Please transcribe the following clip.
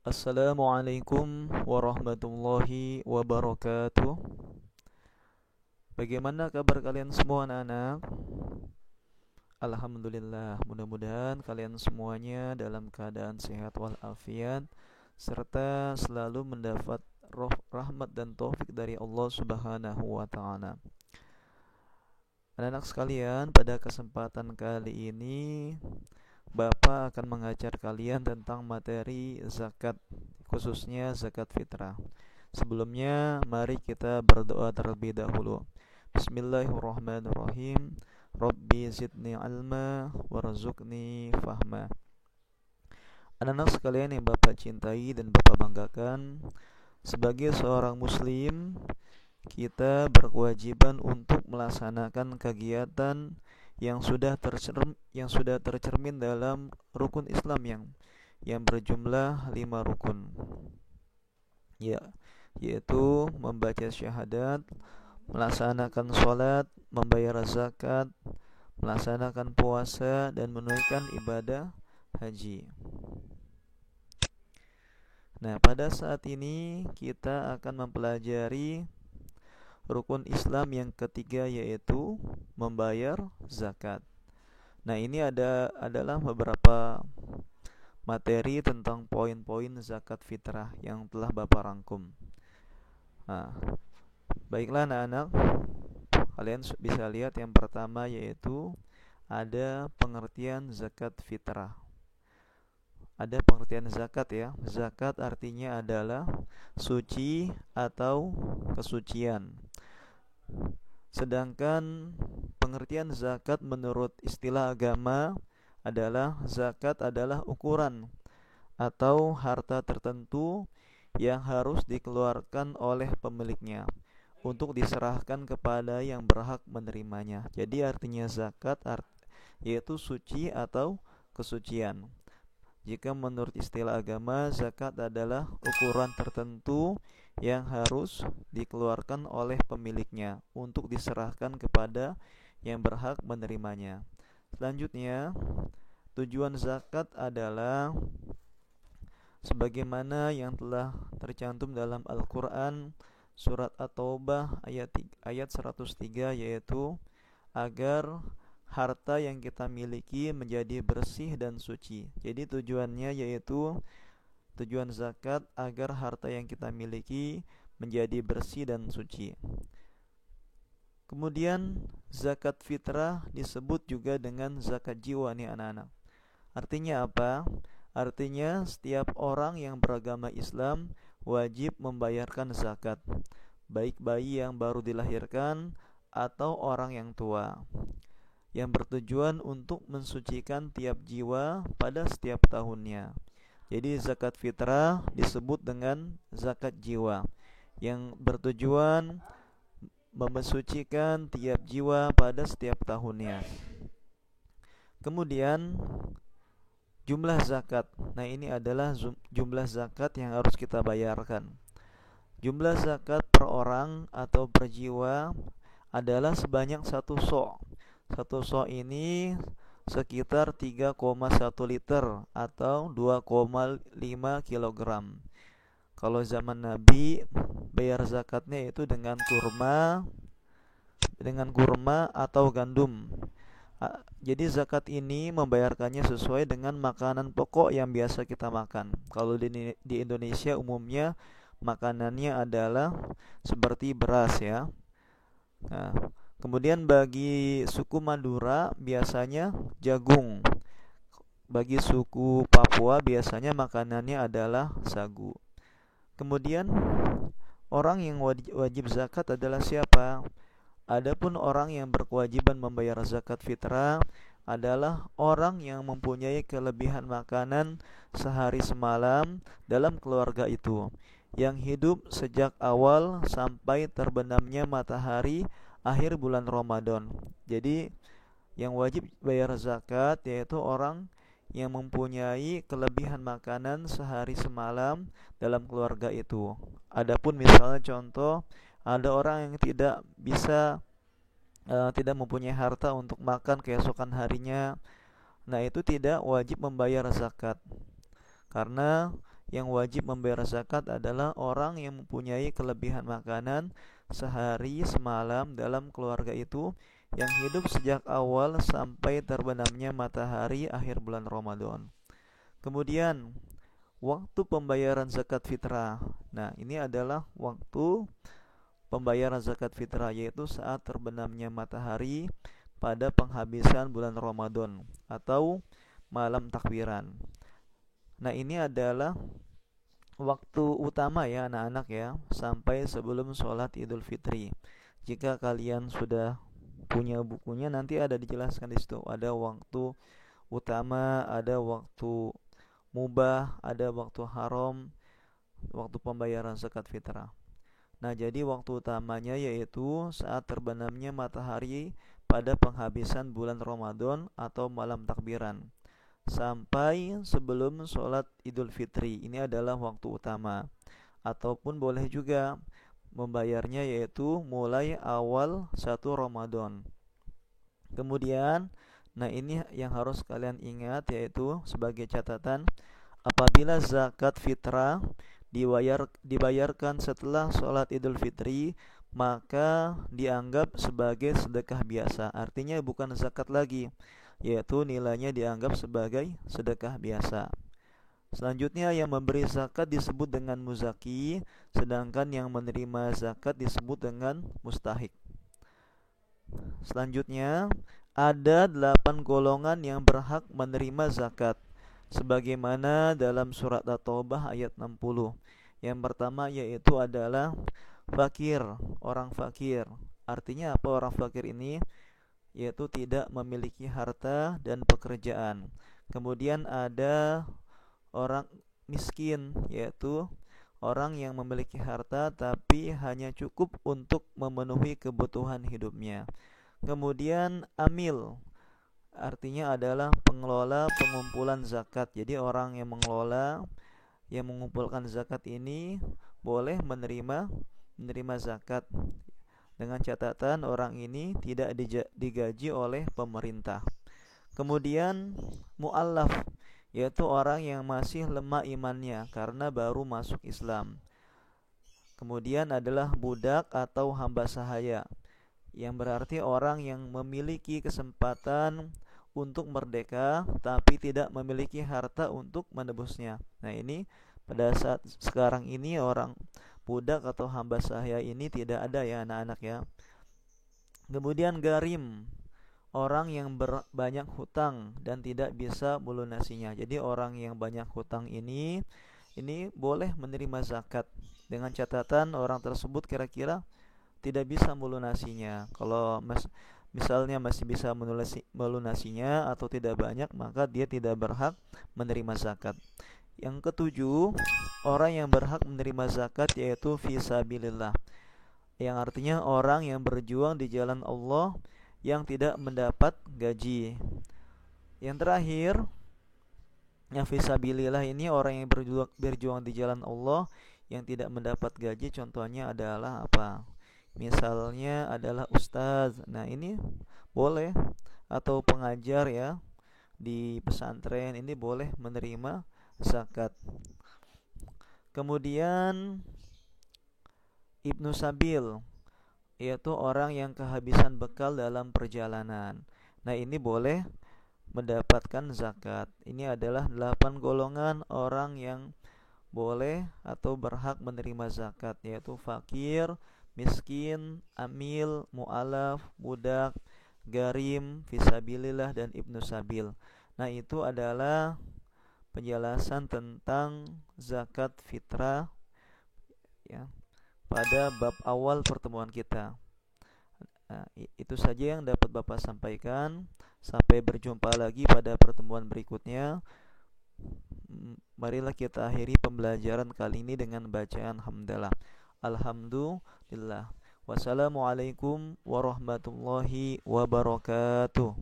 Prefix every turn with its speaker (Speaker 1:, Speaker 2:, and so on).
Speaker 1: Assalamualaikum warahmatullahi wabarakatuh. Bagaimana kabar kalian semua anak-anak? Alhamdulillah, mudah-mudahan kalian semuanya dalam keadaan sehat walafiat serta selalu mendapat rahmat dan taufik dari Allah Subhanahu wa taala. Anak-anak sekalian, pada kesempatan kali ini Bapak akan mengajar kalian tentang materi zakat, khususnya zakat fitrah. Sebelumnya, mari kita berdoa terlebih dahulu. Bismillahirrahmanirrahim. Rabbi zidni ilma warzuqni fahma. Anak-anak sekalian yang Bapak cintai dan Bapak banggakan, sebagai seorang muslim, kita berkewajiban untuk melaksanakan kegiatan yang sudah tercermin dalam rukun Islam yang berjumlah 5 rukun. Ya, yaitu membaca syahadat, melaksanakan sholat, membayar zakat, melaksanakan puasa, dan menunaikan ibadah haji. Nah, pada saat ini kita akan mempelajari rukun Islam yang ketiga, yaitu membayar zakat. Nah, ini adalah beberapa materi tentang poin-poin zakat fitrah yang telah Bapak rangkum. Nah, baiklah anak-anak, kalian bisa lihat yang pertama yaitu ada pengertian zakat fitrah. Ada pengertian zakat ya. Zakat artinya adalah suci atau kesucian. Sedangkan pengertian zakat menurut istilah agama adalah zakat adalah ukuran atau harta tertentu yang harus dikeluarkan oleh pemiliknya untuk diserahkan kepada yang berhak menerimanya. Jadi artinya zakat yaitu suci atau kesucian. Jika menurut istilah agama, zakat adalah ukuran tertentu yang harus dikeluarkan oleh pemiliknya untuk diserahkan kepada yang berhak menerimanya. Selanjutnya, tujuan zakat adalah sebagaimana yang telah tercantum dalam Al-Quran surat At-Taubah ayat 103, yaitu agar harta yang kita miliki menjadi bersih dan suci. Jadi tujuannya yaitu tujuan zakat agar harta yang kita miliki menjadi bersih dan suci. Kemudian zakat fitrah disebut juga dengan zakat jiwa nih anak-anak. Artinya apa? Artinya setiap orang yang beragama Islam wajib membayarkan zakat, baik bayi yang baru dilahirkan atau orang yang tua, yang bertujuan untuk mensucikan tiap jiwa pada setiap tahunnya. Jadi zakat fitrah disebut dengan zakat jiwa yang bertujuan mensucikan tiap jiwa pada setiap tahunnya. Kemudian jumlah zakat. Nah, ini adalah jumlah zakat yang harus kita bayarkan. Jumlah zakat per orang atau per jiwa adalah sebanyak 1 sok. 1 sok ini sekitar 3,1 liter atau 2,5 kilogram. Kalau zaman Nabi, bayar zakatnya itu dengan kurma atau gandum. Jadi zakat ini membayarkannya sesuai dengan makanan pokok yang biasa kita makan. Kalau di Indonesia umumnya makanannya adalah seperti beras ya. Nah, kemudian bagi suku Madura biasanya jagung. Bagi suku Papua biasanya makanannya adalah sagu. Kemudian orang yang wajib zakat adalah siapa? Adapun orang yang berkewajiban membayar zakat fitrah adalah orang yang mempunyai kelebihan makanan sehari semalam dalam keluarga itu, yang hidup sejak awal sampai terbenamnya matahari akhir bulan Ramadan. Jadi yang wajib bayar zakat yaitu orang yang mempunyai kelebihan makanan sehari semalam dalam keluarga itu. Adapun misalnya contoh, ada orang yang tidak mempunyai harta untuk makan keesokan harinya. Nah, itu tidak wajib membayar zakat. Karena yang wajib membayar zakat adalah orang yang mempunyai kelebihan makanan sehari semalam dalam keluarga itu, yang hidup sejak awal sampai terbenamnya matahari akhir bulan Ramadan. Kemudian waktu pembayaran zakat fitrah. Nah, ini adalah waktu pembayaran zakat fitrah, yaitu saat terbenamnya matahari pada penghabisan bulan Ramadan atau malam takbiran. Nah, ini adalah waktu utama ya anak-anak ya, sampai sebelum sholat Idul Fitri. Jika kalian sudah punya bukunya, nanti ada dijelaskan di situ. Ada waktu utama, ada waktu mubah, ada waktu haram, waktu pembayaran zakat fitrah. Nah, jadi waktu utamanya yaitu saat terbenamnya matahari pada penghabisan bulan Ramadan atau malam takbiran sampai sebelum sholat Idul Fitri. Ini adalah waktu utama. Ataupun boleh juga membayarnya yaitu mulai awal 1 Ramadan. Kemudian, nah ini yang harus kalian ingat, yaitu sebagai catatan, apabila zakat fitrah dibayarkan setelah sholat Idul Fitri, maka dianggap sebagai sedekah biasa. Artinya bukan zakat lagi, yaitu nilainya dianggap sebagai sedekah biasa. Selanjutnya, yang memberi zakat disebut dengan muzaki, sedangkan yang menerima zakat disebut dengan mustahik. Selanjutnya, ada 8 golongan yang berhak menerima zakat, sebagaimana dalam surat At-Taubah ayat 60. Yang pertama yaitu adalah fakir, orang fakir. Artinya apa orang fakir ini? Yaitu tidak memiliki harta dan pekerjaan. Kemudian ada orang miskin, yaitu orang yang memiliki harta tapi hanya cukup untuk memenuhi kebutuhan hidupnya. Kemudian amil, artinya adalah pengelola pengumpulan zakat. Jadi orang yang mengelola, yang mengumpulkan zakat ini boleh menerima zakat, dengan catatan orang ini tidak digaji oleh pemerintah. Kemudian mu'allaf, yaitu orang yang masih lemah imannya karena baru masuk Islam. Kemudian adalah budak atau hamba sahaya, yang berarti orang yang memiliki kesempatan untuk merdeka tapi tidak memiliki harta untuk menebusnya. Nah, ini pada saat sekarang ini orang budak atau hamba sahaya ini tidak ada ya anak-anak ya. Kemudian garim, orang yang banyak hutang dan tidak bisa melunasinya. Jadi orang yang banyak hutang ini boleh menerima zakat, dengan catatan orang tersebut kira-kira tidak bisa melunasinya. Kalau misalnya masih bisa melunasinya atau tidak banyak, maka dia tidak berhak menerima zakat. Yang ketujuh, orang yang berhak menerima zakat yaitu fisabilillah, yang artinya orang yang berjuang di jalan Allah yang tidak mendapat gaji. Yang terakhir, yang fisabilillah ini orang yang berjuang di jalan Allah yang tidak mendapat gaji. Contohnya adalah apa? Misalnya adalah ustaz. Nah, ini boleh, atau pengajar ya di pesantren, ini boleh menerima zakat. Kemudian Ibnu Sabil, yaitu orang yang kehabisan bekal dalam perjalanan. Nah, ini boleh mendapatkan zakat. Ini adalah 8 golongan orang yang boleh atau berhak menerima zakat, yaitu fakir, miskin, amil, mu'alaf, budak, garim, fisabilillah, dan Ibnu Sabil. Nah, itu adalah penjelasan tentang zakat fitrah ya, pada bab awal pertemuan kita. Nah, itu saja yang dapat Bapak sampaikan. Sampai berjumpa lagi pada pertemuan berikutnya. Marilah kita akhiri pembelajaran kali ini dengan bacaan hamdalah. Alhamdulillah. Wassalamualaikum warahmatullahi wabarakatuh.